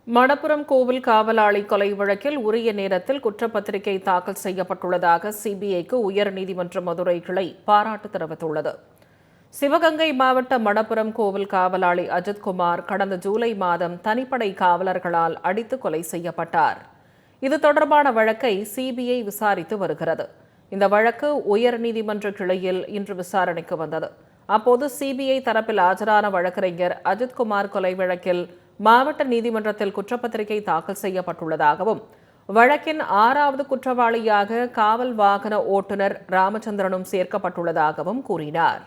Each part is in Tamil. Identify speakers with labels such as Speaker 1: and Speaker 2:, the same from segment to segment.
Speaker 1: மணப்புரம் கோவில் காவலாளி கொலை வழக்கில் உரிய நேரத்தில் குற்றப்பத்திரிகை தாக்கல் செய்யப்பட்டுள்ளதாக சிபிஐக்கு உயர்நீதிமன்ற மதுரை கிளை பாராட்டு தெரிவித்துள்ளது. சிவகங்கை மாவட்ட மணப்புரம் கோவில் காவலாளி அஜித்குமார் கடந்த ஜூலை மாதம் தனிப்படை காவலர்களால் அடித்து கொலை செய்யப்பட்டார். இது தொடர்பான வழக்கை சிபிஐ விசாரித்து வருகிறது. இந்த வழக்கு உயர்நீதிமன்ற கிளையில் இன்று விசாரணைக்கு வந்தது. அப்போது சிபிஐ தரப்பில் ஆஜரான வழக்கறிஞர் அஜித்குமார் கொலை வழக்கில் மாவட்ட நீதிமன்றத்தில் குற்றப்பத்திரிகை தாக்கல் செய்யப்பட்டுள்ளதாகவும் வழக்கின் 6வது குற்றவாளியாக காவல் வாகன ஓட்டுநர் ராமச்சந்திரனும் சேர்க்கப்பட்டுள்ளதாகவும் கூறினார்.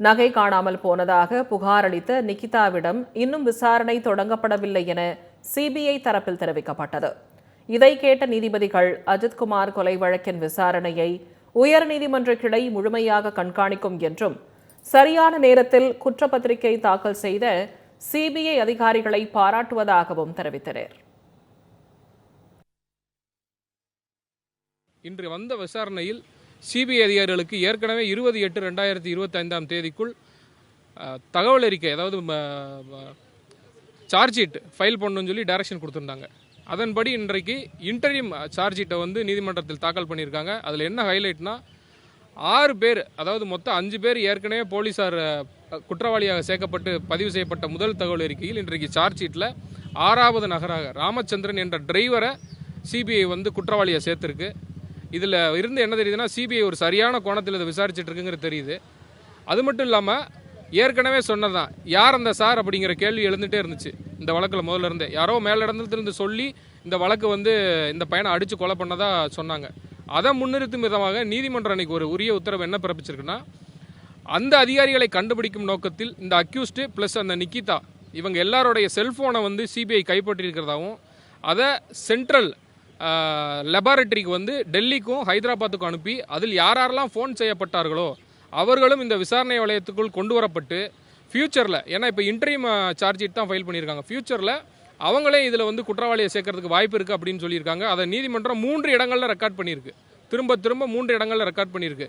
Speaker 1: நகை காணாமல் போனதாக புகார் அளித்த நிகிதாவிடம் இன்னும் விசாரணை தொடங்கப்படவில்லை என சிபிஐ தரப்பில் தெரிவிக்கப்பட்டது. இதை கேட்ட நீதிபதிகள் அஜித்குமார் கொலை வழக்கின் விசாரணையை உயர்நீதிமன்ற கிளை முழுமையாக கண்காணிக்கும் என்றும் சரியான நேரத்தில் குற்றப்பத்திரிகை தாக்கல் செய்த சிபிஐ அதிகாரிகளை பாராட்டுவதாகவும் தெரிவித்தனர்.
Speaker 2: இன்று வந்த விசாரணையில் சிபிஐ அதிகாரிகளுக்கு ஏற்கனவே 20/8/2025 தகவல் அறிக்கை, அதாவது சார்ஜ் ஷீட் ஃபைல் பண்ணணும்னு சொல்லி டைரக்ஷன் கொடுத்துருந்தாங்க. அதன்படி இன்றைக்கு இன்டரிம் சார்ஜ் ஷீட்டை நீதிமன்றத்தில் தாக்கல் பண்ணியிருக்காங்க. அதில் என்ன ஹைலைட்னா 6 பேர், அதாவது மொத்தம் 5 பேர் ஏற்கனவே போலீஸார் குற்றவாளியாக சேர்க்கப்பட்டு பதிவு செய்யப்பட்ட முதல் தகவல் அறிக்கையில் இன்றைக்கு சார்ஜ் ஷீட்டில் 6வது நகராக ராமச்சந்திரன் என்ற டிரைவரை சிபிஐ குற்றவாளியாக சேர்த்துருக்கு. இதில் இருந்து என்ன தெரியுதுன்னா, சிபிஐ ஒரு சரியான கோணத்தில் இதை விசாரிச்சுட்டு இருக்குங்கிறது தெரியுது. அது மட்டும் இல்லாமல் ஏற்கனவே சொன்னதான், யார் அந்த சார் அப்படிங்கிற கேள்வி எழுந்துகிட்டே இருந்துச்சு. இந்த வழக்கில் முதல்ல இருந்தே யாரோ மேலிடத்திலிருந்து சொல்லி இந்த வழக்கு இந்த பையனை அடித்து கொலை பண்ணதாக சொன்னாங்க. அதை முன்னிறுத்தும் விதமாக நீதிமன்றம் அன்னைக்கு ஒரு உரிய உத்தரவு என்ன பிறப்பிச்சிருக்குன்னா, அந்த அதிகாரிகளை கண்டுபிடிக்கும் நோக்கத்தில் இந்த அக்யூஸ்டு ப்ளஸ் அந்த நிகிதா இவங்க எல்லாருடைய செல்ஃபோனை சிபிஐ கைப்பற்றியிருக்கிறதாகவும் அதை சென்ட்ரல் லெபார்டரிக்கு டெல்லிக்கும் ஹைதராபாத்துக்கும் அனுப்பி அதில் யாரெல்லாம் ஃபோன் செய்யப்பட்டார்களோ அவர்களும் இந்த விசாரணை வளையத்துக்குள் கொண்டு வரப்பட்டு ஃபியூச்சரில், ஏன்னா இப்போ இன்டரிம் சார்ஜ் ஷீட் தான் ஃபைல் பண்ணியிருக்காங்க, ஃபியூச்சரில் அவங்களே இதில் குற்றவாளியை சேர்க்கறதுக்கு வாய்ப்பு இருக்குது அப்படின்னு சொல்லியிருக்காங்க. அதை நீதிமன்றம் 3 இடங்களில் ரெக்கார்ட் பண்ணியிருக்கு. திரும்ப 3 இடங்களில் ரெக்கார்ட் பண்ணியிருக்கு.